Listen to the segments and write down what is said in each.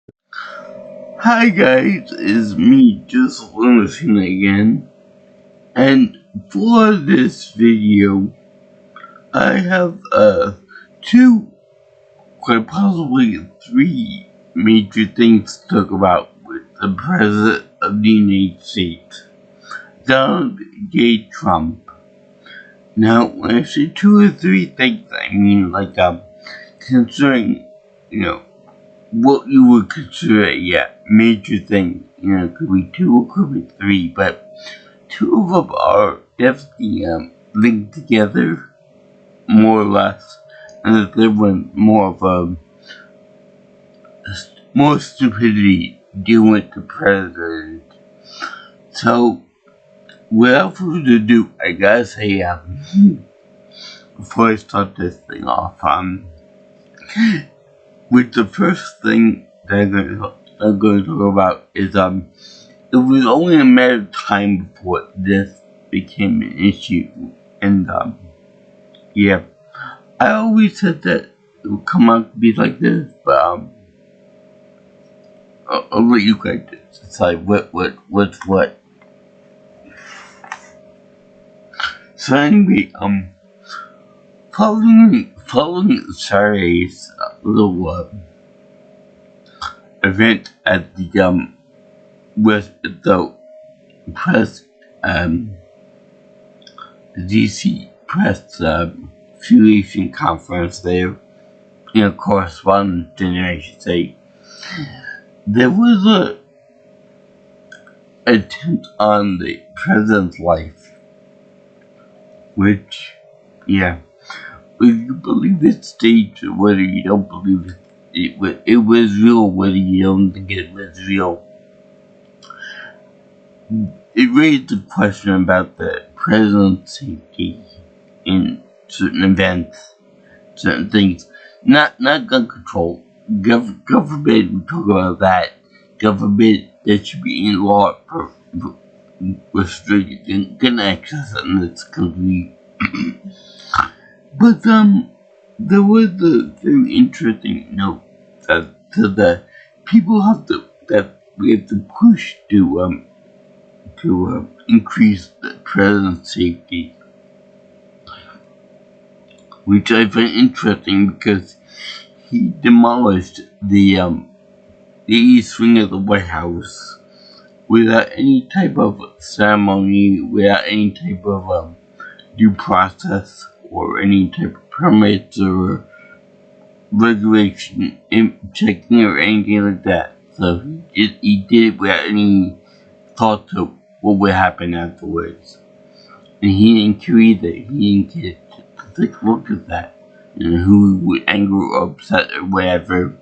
Hi guys, it's me, just listening again, and for this video, I have two, quite possibly three major things to talk about with the President of the United States, Donald J. Trump. Now, when I say two or three things, I mean considering, you know, what you would consider a major thing. It could be two or could be three, but two of them are definitely linked together, more or less, and the third one more of more stupidity dealing with the president. So, without further ado, I gotta say, before I start this thing off, with the first thing that I'm going to talk about is it was only a matter of time before this became an issue, and yeah, I always said that it would come out to be like this, but I'll let you guys decide what's what. So anyway, following Saturday's little event at the with the press DC press affiliation conference there, correspondence dinner, I should say. There was a attempt on the president's life, which, yeah, whether you believe it's staged or whether you don't believe it was real, whether you don't think it was real, it raised the question about the president's safety in certain events, certain things. Not gun control. God forbid we talk about that. God forbid there should be any law restricting gun access in this country. But there was a very interesting note that the people that we have to push to increase the president's safety, which I find interesting because he demolished the east wing of the White House without any type of ceremony, without any type of due process or any type of permits or regulation checking or anything like that. So he did it without any thought to what would happen afterwards. And he didn't care either. He didn't care to take a look at that. Who would anger or upset or whatever.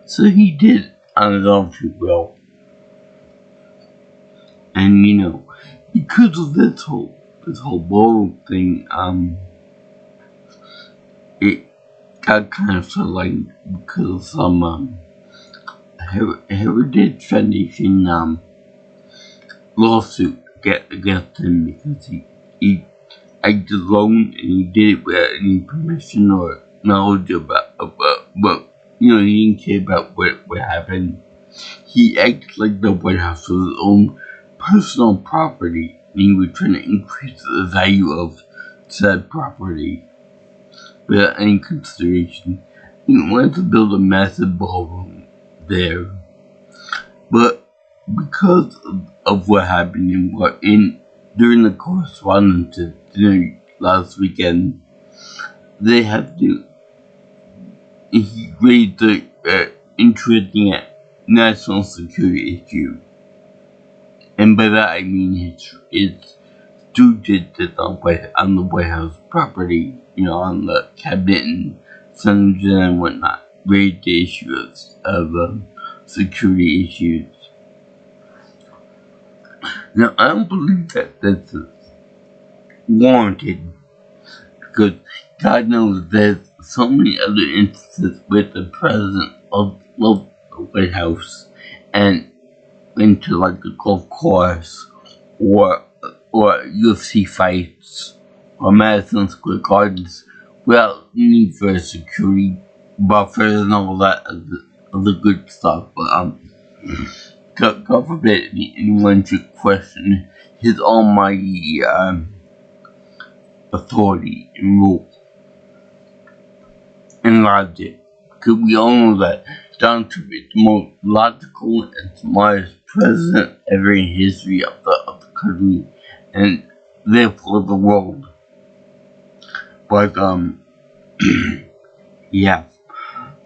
So he did on his own free will. And because of this whole ball thing, it got kind of sidelined because of some Heritage Foundation lawsuit against him because he acted alone and he did it without any permission or knowledge about but he didn't care about what happened. He acted like the White House was his own personal property and he was trying to increase the value of said property without any consideration. He wanted to build a massive ballroom there. But because of what happened during the correspondence dinner last weekend, they have to raise the interesting national security issue. And by that I mean it's stooges on the White House property, on the cabinet and senators and whatnot, raised the issue of security issues. Now, I don't believe that this is warranted because God knows there's so many other instances with the president of the White House and into like a golf course or UFC fights or Madison Square Gardens without need for a security buffer and all that of the good stuff, but God forbid anyone should question his almighty authority and rule and logic. Because we all know that Donald Trump is the most logical and smartest president ever in history of the country and therefore the world. But yeah,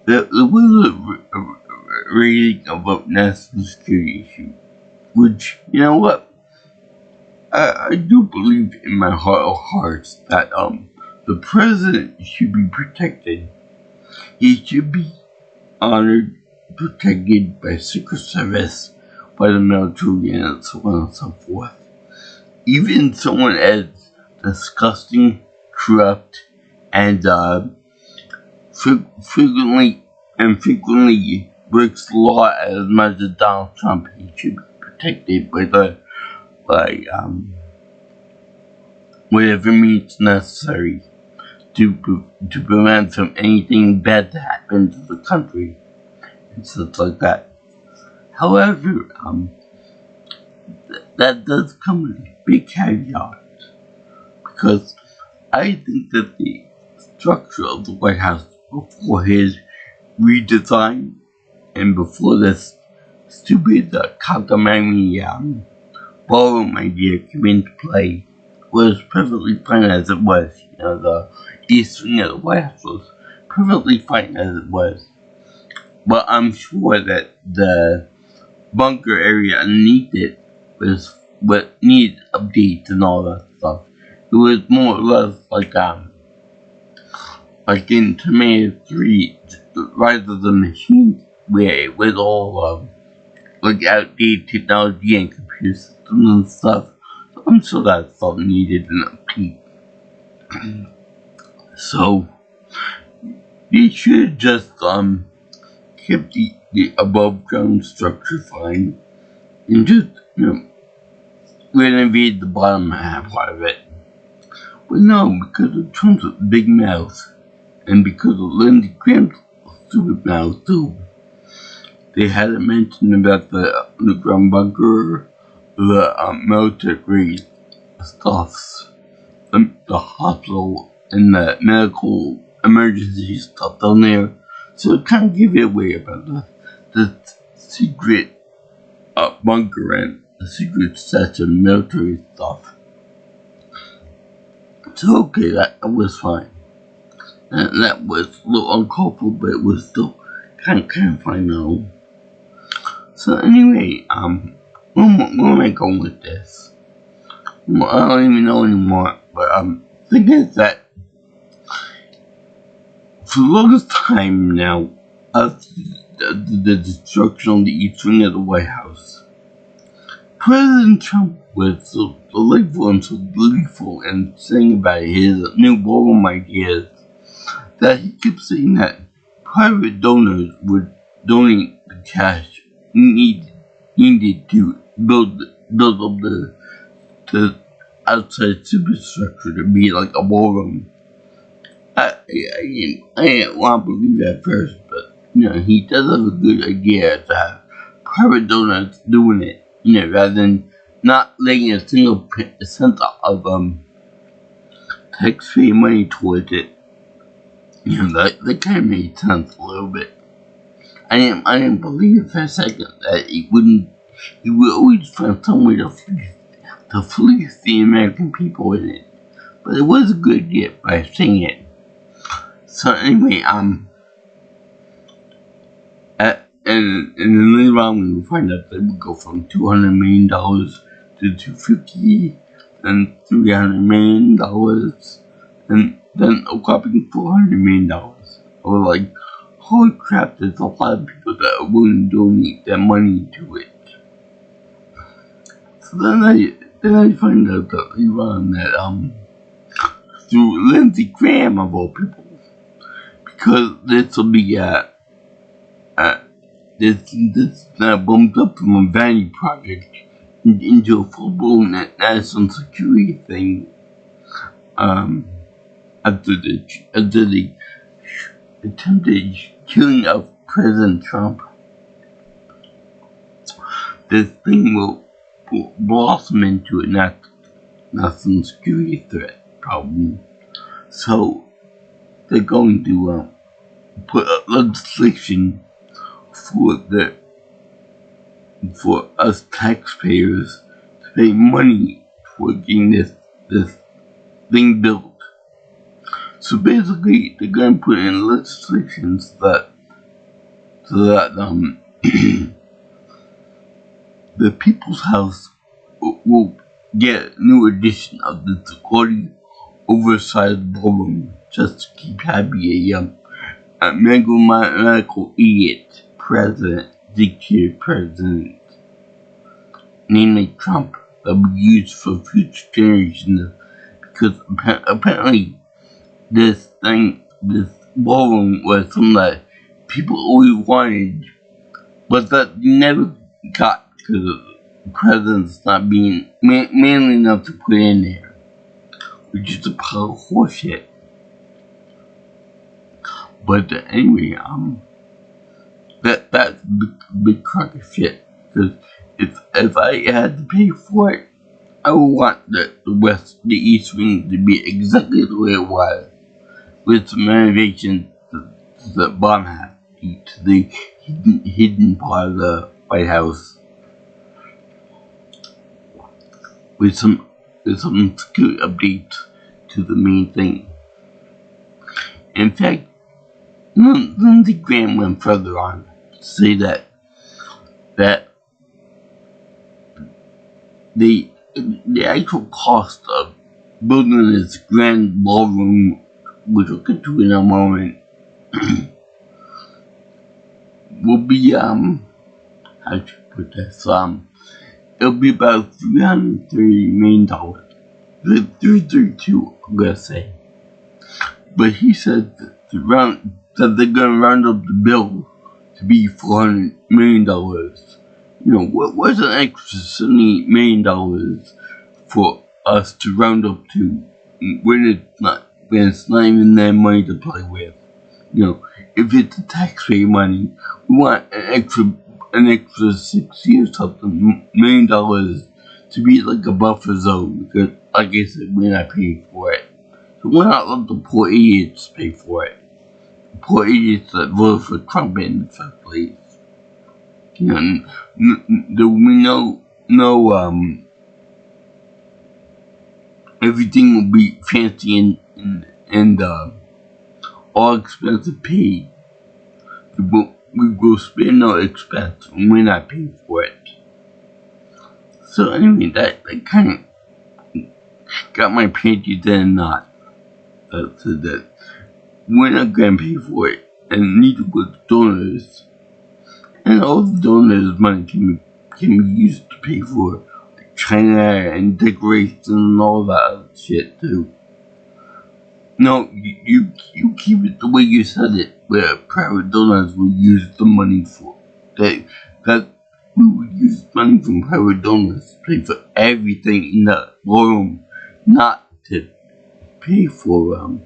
there was a raising about national security issue, which, you know what, I do believe in my heart of hearts that the president should be protected. He should be honored, protected by Secret Service, by the military, and so on and so forth. Even someone as disgusting, corrupt, and frequently breaks the law as much as Donald Trump, he should be protected by whatever means necessary to prevent from anything bad to happen to the country and stuff like that. However, that does come with a big caveat, because I think that the structure of the White House before his redesign and before this stupid cockamamie ballroom idea came into play was perfectly fine as it was. You know, the east wing of the White House was perfectly fine as it was. But I'm sure that the bunker area underneath it was what needed updates and all that stuff. It was more or less like in Terminator 3, Rise of the Machines, where it was all like outdated technology and computer systems and stuff. So I'm sure that stuff needed an upkeep. So they should just keep the above ground structure fine and just, you know, renovate the bottom half part of it. But no, because of Trump's big mouth and because of Lindsey Graham's stupid mouth too, they had to mention about the underground bunker, the military grade stuffs, the hospital, and the medical emergency stuff down there. So it kind of gave it away about the secret bunker and the secret set of military stuff. So okay, that was fine. And that was a little uncalled for, but it was still kind of fine though. So anyway, where am I going with this? Well, I don't even know anymore, but the thing is that for the longest time now, after the destruction of the east wing of the White House, President Trump was so delightful and so gleeful and saying about his new ballroom ideas that he kept saying that private donors would donate the cash needed to build up the outside superstructure to be like a ballroom. I didn't want to believe that first, but you know, he does have a good idea to have private donors doing it, you know, rather than not laying a single cent of taxpayer money towards it. You know, that kind of made sense a little bit. I didn't believe for a second that he would always find some way to fleece the American people in it. But it was a good idea by saying it. So anyway, and then later on we find out that we go from $200 million to $250, then $300 million, and then a whopping $400 million. I was like, holy crap, there's a lot of people that are willing to donate their money to it. So then I find out that later on that through Lindsey Graham of all people, because this will be this bumped up from a vanity project into a full-blown national security thing. After the attempted killing of President Trump, this thing will blossom into it, not some security threat problem. So they're going to put up legislation for us taxpayers to pay money for getting this thing built. So basically, they're going to put in legislation so that the People's House will get a new edition of the security oversized ballroom just to keep happy a megalomaniacal idiot dictator president, namely Trump, that will be used for future generations, because apparently this ballroom was something that people always wanted, but that never got because the president's not being manly enough to put in there, which is a pile of horseshit. But anyway, that's big crock of shit. Because if I had to pay for it, I would want the East Wing to be exactly the way it was, with some renovations to the bottom half, to the hidden part of the White House, with some security updates to the main thing. In fact, Lindsey Graham went further on to say that the actual cost of building this grand ballroom, which we'll get to in a moment, will be how should I put this? It'll be about $330 million. 332, I'm gonna say. But he said that they're gonna round up the bill to be $400 million. You know, what's an extra $78 million for us to round up to when it's not even their money to play with? You know, if it's taxpayer money, we want an extra 60 or something $1 million to be like a buffer zone, because like I said, we're not paying for it. So why not let the poor idiots pay for it? The poor idiots that voted for Trump in the first place. You know, there will be no everything will be fancy and all expenses paid. We will spend no expense and we're not paying for it. So anyway, that kind of got my panties in a knot. So that we're not gonna pay for it, and neither will the donors. And all the donors' money can be used to pay for China and decorations and all that other shit too. No, you keep it the way you said it, where private donors will use the money for that we would use money from private donors to pay for everything in the room, not to pay for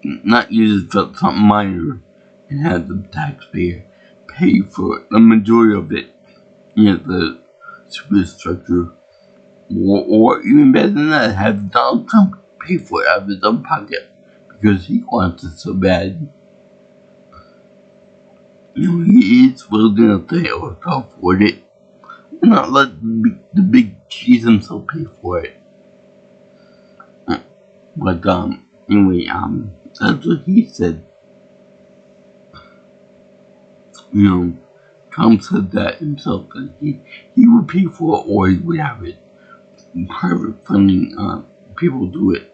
not use it for something minor and have the taxpayer pay for the majority of it, you know, the superstructure, or even better than that, have Donald Trump pay for it out of his own pocket because he wants it so bad. You know, he is willing to pay or to afford it, and not let the big cheese himself pay for it. But anyway, that's what he said. You know, Trump said that himself, that he would pay for it or he would have it. Private funding, people do it.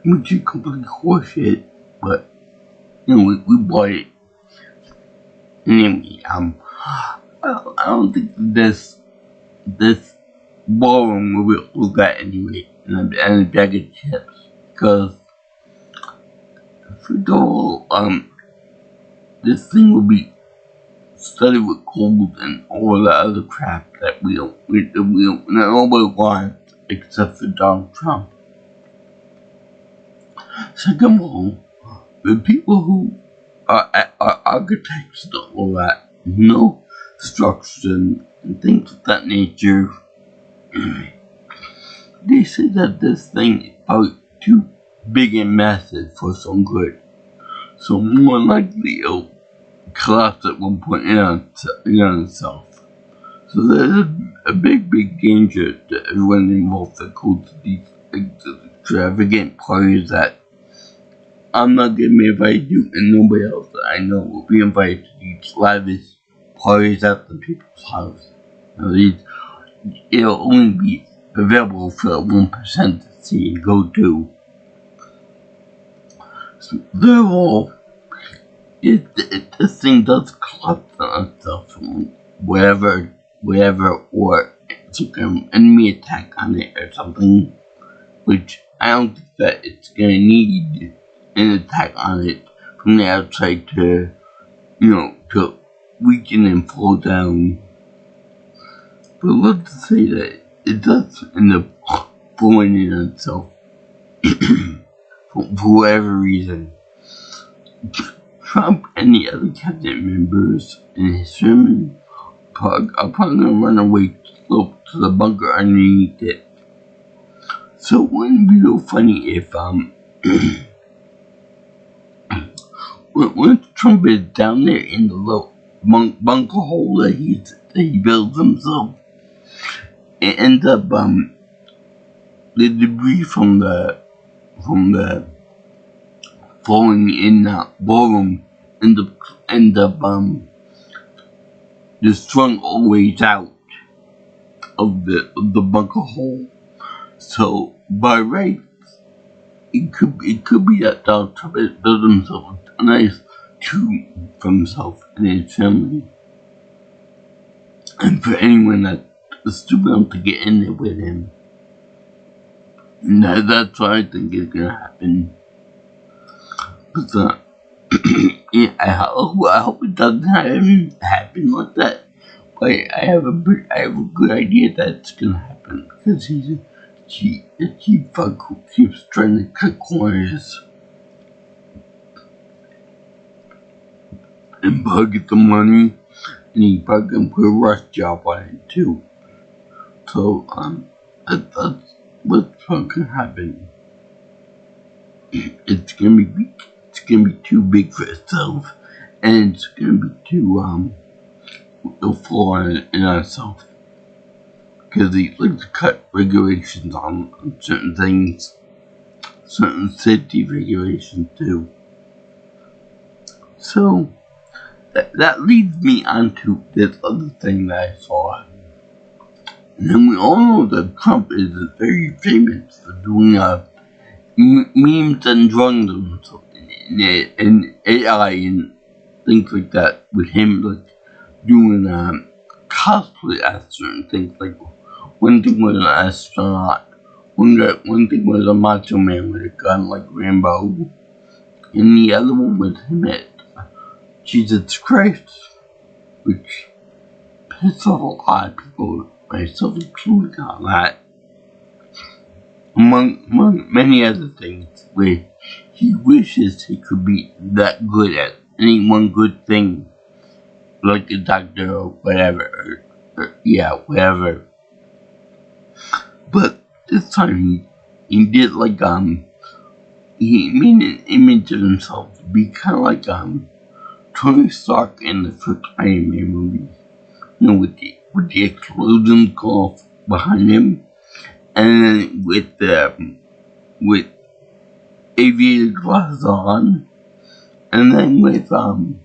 Which is completely horseshit, but, you know, we bought it. Anyway, I don't think this ballroom will look at anyway, and a bag of chips, because, first of all, this thing will be studded with gold and all the other crap that nobody wants except for Donald Trump. Second of all, the people who are architects and all that, structures and things of that nature. They say that this thing is about too big and massive for some good. So more likely it'll collapse at one point in on itself. So there's a big danger to everyone involved that goes to these extravagant parties that I'm not gonna be invited to, and nobody else that I know will be invited to these lavish parties at the people's house. It'll only be available for 1% to see and go to. So therefore, this thing does collapse on itself from wherever, or it's an enemy attack on it or something, which I don't think that it's gonna need an attack on it from the outside to weaken and fall down. But let's say that it does end up falling in on itself for whatever reason. Trump and the other cabinet members in his sermon are probably gonna run away to the bunker underneath it. So it wouldn't be real funny if once Trump is down there in the little bunker hole that he builds himself, it ends up the debris from the falling in that ballroom end up just thrown all the way out of the bunker hole. So by right, it could be that Donald Trump has built himself a nice tomb for himself and his family, and for anyone that's stupid enough to get in there with him. And that's what I think is gonna happen. But yeah, I hope it doesn't happen like that. But I have a good idea that it's gonna happen because he's a cheap fuck who keeps trying to cut corners and pocket the money, and he probably gonna put a rush job on it too. So that's what's gonna happen. It's gonna be too big for itself, and it's gonna be too it'll fall in itself. Because he likes to cut regulations on certain things, certain safety regulations too. So that leads me on to this other thing that I saw. And then we all know that Trump is very famous for doing memes and drawing them and AI and things like that, with him like doing cosplay as certain things. Like one thing was an astronaut, one thing was a macho man with a gun like Rambo, and the other one was him at Jesus Christ, which pissed off a lot of people, myself included, on that. Among many other things, where he wishes he could be that good at any one good thing, like a doctor or whatever, whatever. But this time he did like he made an image of himself to be kind of like Tony Stark in the first Iron Man movie, with the explosions going off behind him, and then with aviator glasses on, and then with an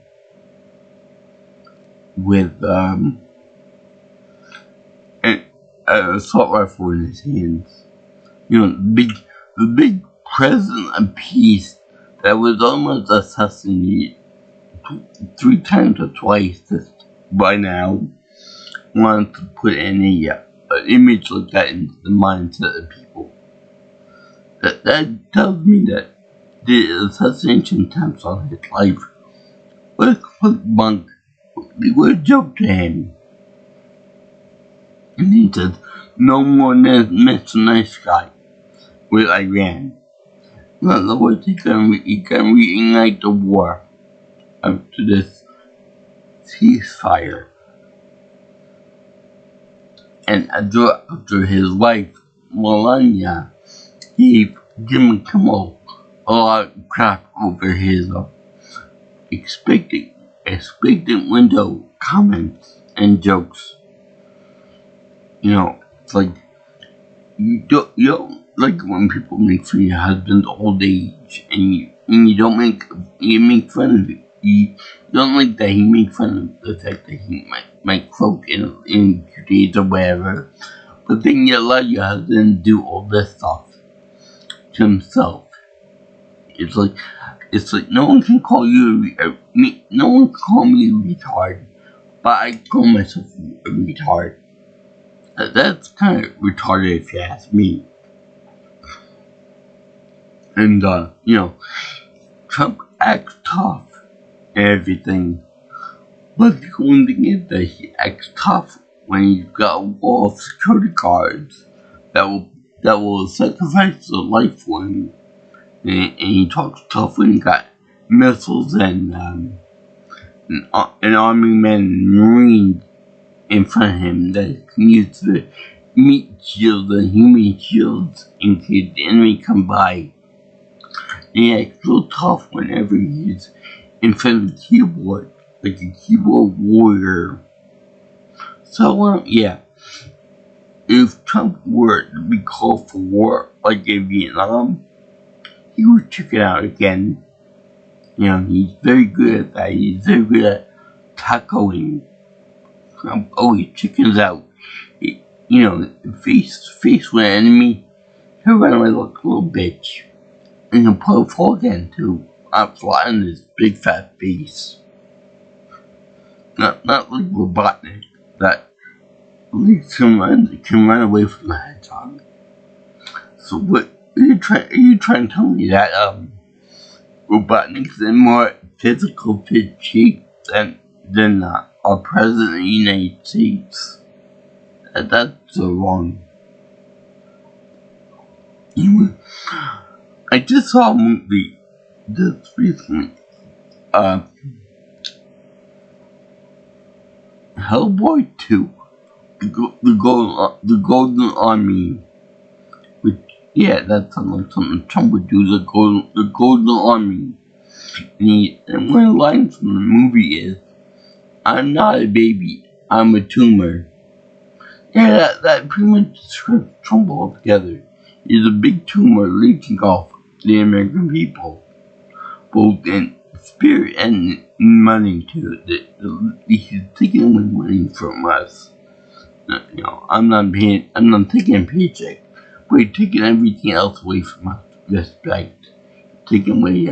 assault rifle in his hands. The big president of peace that was almost assassinated 3 times or twice by now, wanted to put in an image like that into the mindset of people. That tells me that the assassination attempts on his life were a complete bunk. They were a joke to him. And he said, no more Mr. Nice Guy with Iran. In other words, he can reignite the war after this ceasefire. And after his wife, Melania, gave Jimmy Kimmel a lot of crap over his expectant window comments and jokes. It's like you don't like when people make fun of your husband's old age, and you make fun of it. You don't like that he makes fun of the fact that he might croak in a few days or whatever. But then you let your husband do all this stuff to himself. It's like no one can call me a retard, but I call myself a retard. That's kind of retarded if you ask me. And Trump acts tough and everything, but the only thing is that he acts tough when he's got a wall of security guards that will sacrifice their life for him. And he talks tough when he got missiles and army men and marines in front of him that can use the meat shields and human shields in case the enemy come by. And he acts real tough whenever he's in front of the keyboard, like a keyboard warrior. So, if Trump were to be called for war, like in Vietnam, he would check it out again. He's very good at that. He's very good at tackling. Trump always chickens out. Face with an enemy, he'll run away like a little bitch. And he'll probably fall again too. Flat in his big fat face. Not like Robotnik, that at least can run away from the hedgehog. So what are you trying to tell me that Robotnik's in more physical fit shape than our president of the United States? That's so wrong. Anyway, I just saw a movie just recently. Hellboy 2, the Golden Army. That sounds like something Trump would do. The Golden Army. And one of the lines from the movie is, "I'm not a baby, I'm a tumor." That pretty much describes Trump altogether. He's a big tumor leeching off the American people, both in spirit and money too. He's taking away money from us. I'm not taking a paycheck, but he's taking everything else away from us. Respect, taking away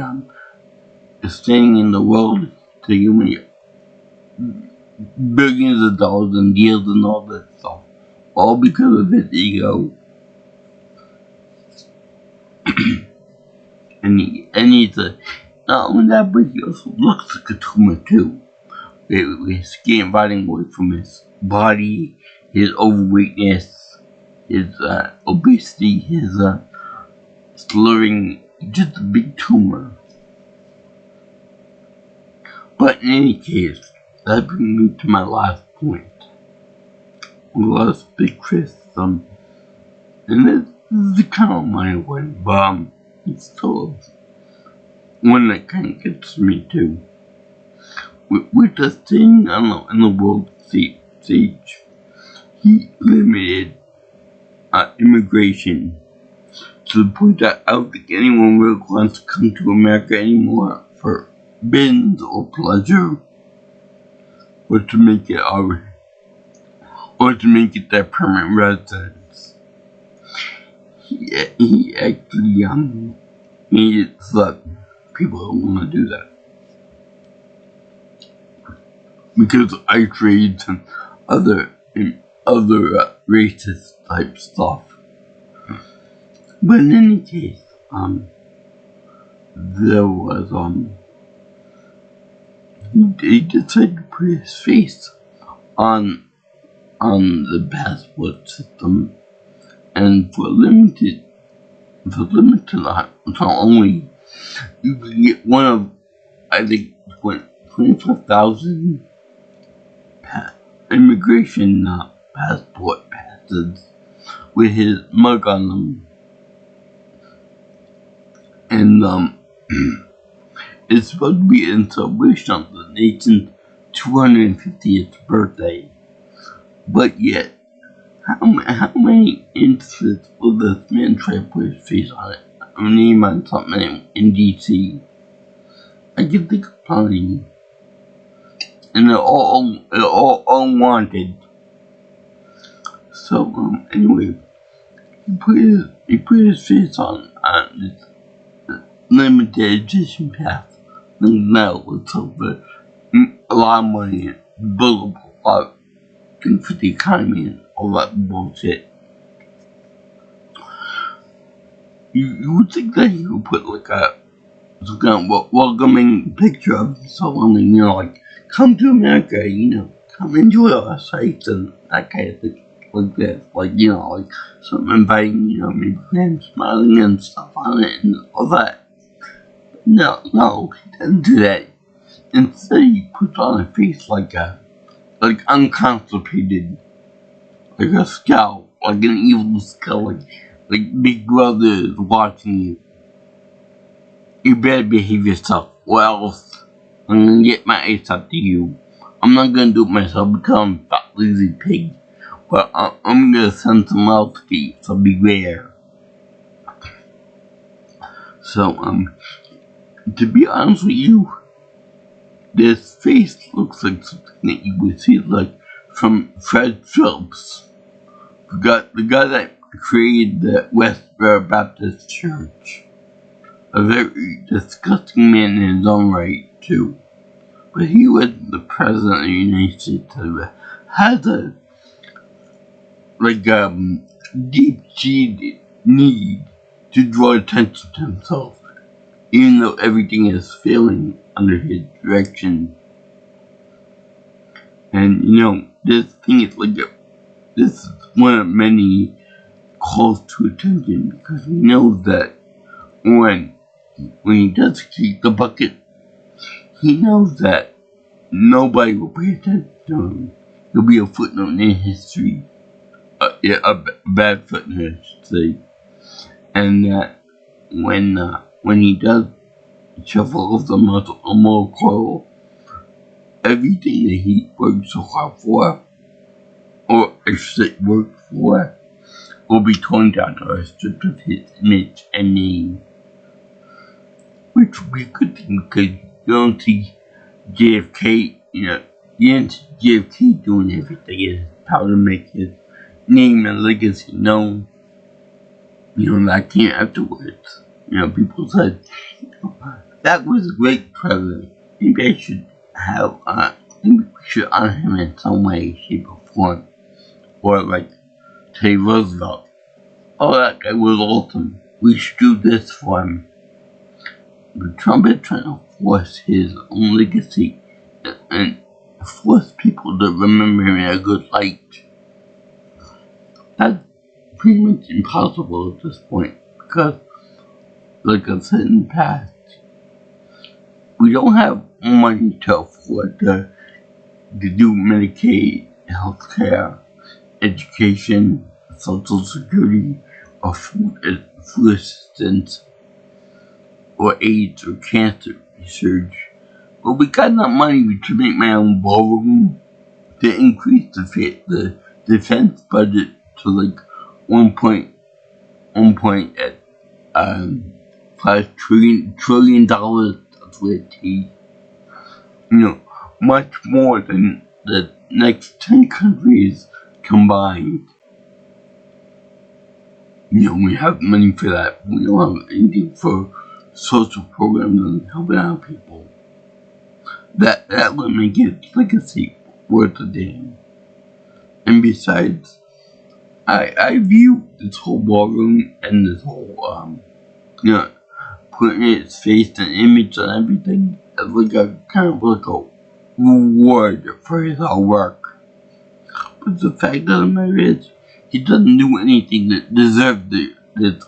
standing in the world, taking away billions of dollars and deals and all that stuff, all because of his ego. and he's not only that, but he also looks like a tumor too. With his skin rotting away from his body, his overweightness, his obesity, his slurring, just a big tumor. But in any case, that brings me to my last point. The last big criticism, and this is the kind of minor one, but it's still one that kind of gets me too. With the thing in the world stage, he limited immigration to the point that I don't think anyone really wants to come to America anymore for business or pleasure, or to make it their permanent residence. He actually made it so that people don't want to do that because of ICE raids and other racist type stuff. But in any case, there was he decided to put his face on the passport system, and for limited not only you can get one of, I think, 25,000 immigration passport passes with his mug on them. And it's supposed to be in celebration of the nation's 250th birthday. But yet, how many instances will this man try to put his face on it? Name on something in DC. I can think of plenty. And they're all unwanted. So, anyway, he put his face on this limited edition pass. And now it's over a lot of money and build up a lot for the economy and all that bullshit. You would think that he would put like some kind of welcoming picture of himself on the, like, come to America, come enjoy our sites and that kind of thing, like that, like, like something inviting, maybe him smiling and stuff on it and all that. No, he doesn't do that. Instead, he puts on a face like unconstipated, like a scowl, like an evil scowl, like Big Brother is watching you. You better behave yourself, or else I'm gonna get my ass up to you. I'm not gonna do it myself because I'm a fat lazy pig, but I'm gonna send someone else to you, so beware. So, to be honest with you, this face looks like something that you would see like from Fred Phillips, the guy that created the Westboro Baptist Church. A very disgusting man in his own right, too. But he was the president of the United States who has a deep-seated need to draw attention to himself, even though everything is failing under his direction. And this thing is this is one of many calls to attention, because we know that when he does kick the bucket, he knows that nobody will pay attention to him. He'll be a footnote in history. A bad footnote, I should say. And that when he does shuffle off the moral coil, everything that he worked so hard for, or I should say worked for, will be torn down or stripped of his image and name. Which would be a good thing, because you don't see JFK, you didn't see JFK doing everything in his power to make his name and legacy known. That came afterwards. People said, that was a great president. Maybe I should have, maybe we should honor him in some way, shape, or form. Or like Teddy Roosevelt. Oh, that guy was awesome. We should do this for him. But Trump is trying to force his own legacy and force people to remember him in a good light. That's pretty much impossible at this point, because, like I've said in the past, we don't have money to afford to do Medicaid, healthcare, education, Social Security, or food assistance, or AIDS or cancer research. But we got enough money to make my own ballroom to increase the defense budget to like $1.5 trillion. That's what it takes. Much more than the next 10 countries combined. We have money for that. We don't have anything for social programs and helping out people. That would make his legacy worth a damn. And besides, I view this whole ballroom and this whole, putting its face and image and everything as like a kind of like a reward for his hard work. But the fact of the matter is, he doesn't do anything that deserves these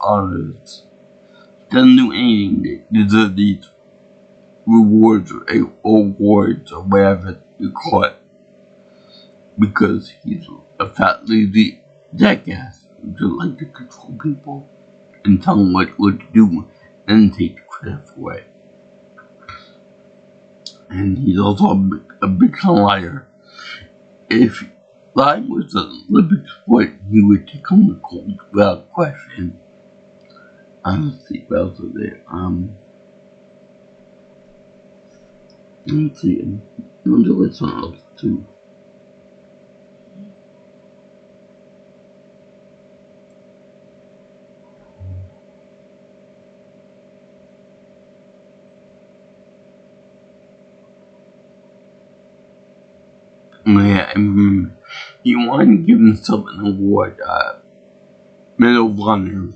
honors. He doesn't do anything that deserves these rewards or awards or whatever you call it. because he's a fat, lazy jackass who just like to control people and tell them what to do and take the credit for it. And he's also a big liar. If lying was an Olympic sport, he would take home the gold without question. Honestly, what else is there? Let's see. I wonder what's something else too. Yeah, I remember he wanted to give himself an award, Medal of Honor.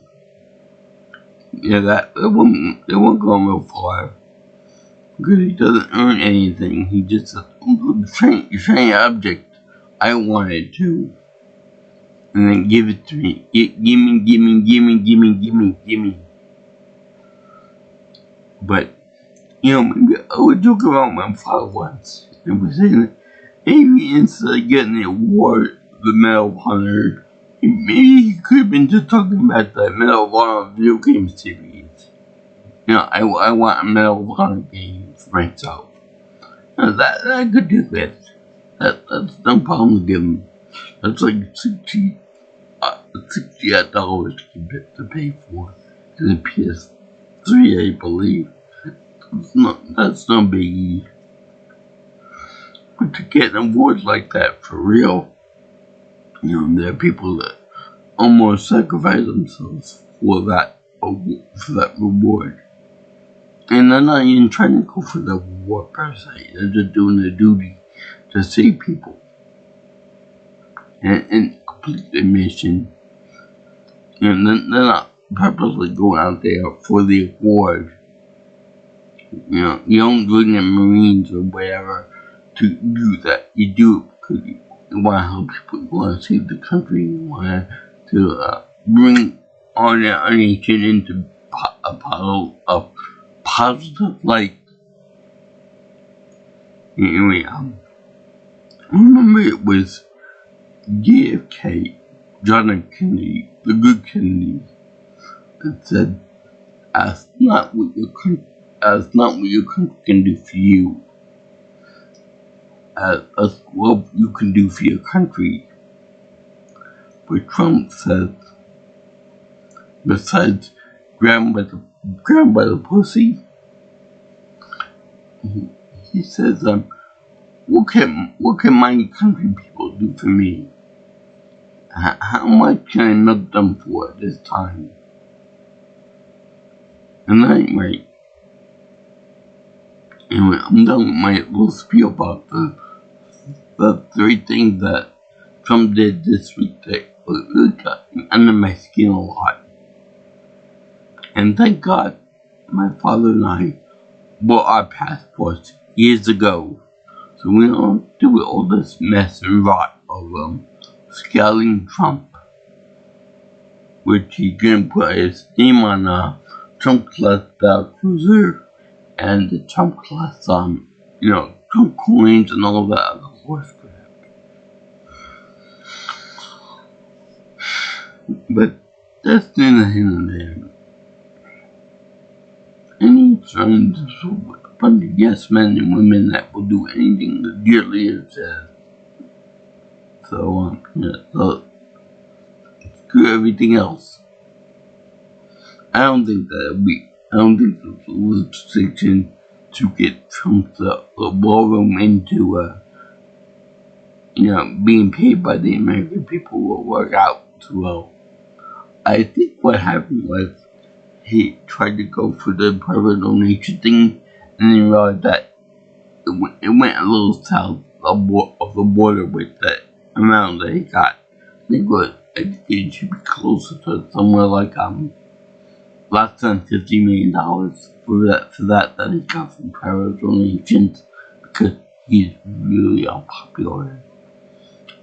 Yeah, that won't go real far. Because he doesn't earn anything. He just says, shiny object. I want it too. And then give it to me. Gimme. But, maybe I would joke about my father once. And was saying that maybe instead of getting the award, the Medal of Honor, maybe he could have been just talking about the Medal of Honor video game series. I want a Medal of Honor game for myself. That I could do that. That's no problem to give him. That's like $68 to pay for the PS3, I believe. That's no biggie. But to get an award like that for real, there are people that almost sacrifice themselves for that reward. And they're not even trying to go for the reward per se. They're just doing their duty to save people and complete their mission. And they're not purposely going out there for the award. You don't join the Marines or whatever to do that. You do it because you want to help people, you want to save the country, you want to bring our nation into a positive light. Anyway, I remember it was JFK, John F. Kennedy, the good Kennedy, that said, ask not what your country can do for you, ask what you can do for your country. But Trump says, besides grab by the pussy, he says, what can my country people do for me? How much can I milk them for at this time? And that ain't right. Anyway, I'm done with my little spiel about the 3 things that Trump did this week that really got under my skin a lot. And thank God my father and I bought our passports years ago, so we don't do all this mess and rot of scouting Trump, which he can put his name on a Trump class battle cruiser and the Trump class Trump coins and all that other horse crap. But that's neither here nor there. And he's trying to a bunch of yes men and women that will do anything the dear leader says. So, so screw everything else. I don't think it's a legislation to get Trump the ballroom into being paid by the American people will work out too well. I think what happened was he tried to go for the private donation thing, and then realized that it went a little south of the border with that amount that he got. I think it should be closer to somewhere like less than $50 million for that he got from private donations, because he's really unpopular,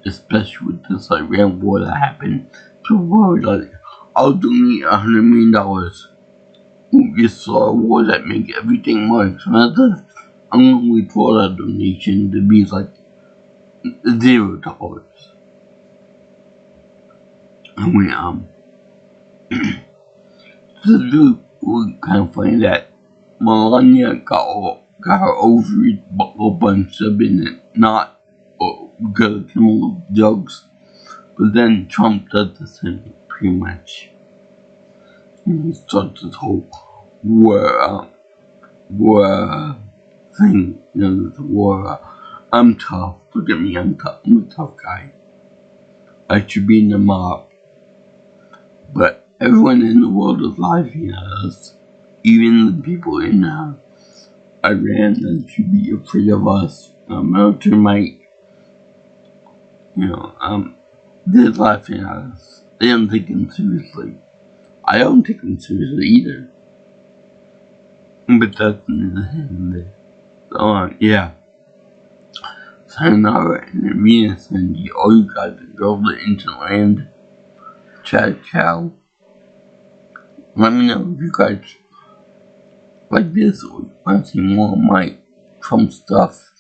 especially with this Iran war that happened. People were like, I'll donate $100 million. We saw a war that make everything more expensive. I'm gonna withdraw that donation to be like $0. And we kind of funny that Melania got her ovaries buckled bunch up in it, not because of chemical drugs, but then Trump does the same, pretty much. And he starts this whole war thing, this war, I'm tough, look at me, I'm a tough guy. I should be in the mob. But everyone in the world is laughing at us. Even the people in Iran that should be afraid of us. Military might, they're laughing at us. They don't take them seriously. I don't take them seriously either. But that's neither here nor there. So, yeah. Sayonara and Amina Sandy, all you guys that drove the instant land. Ciao. Let me know if you guys like this or want to see more of my Trump stuff.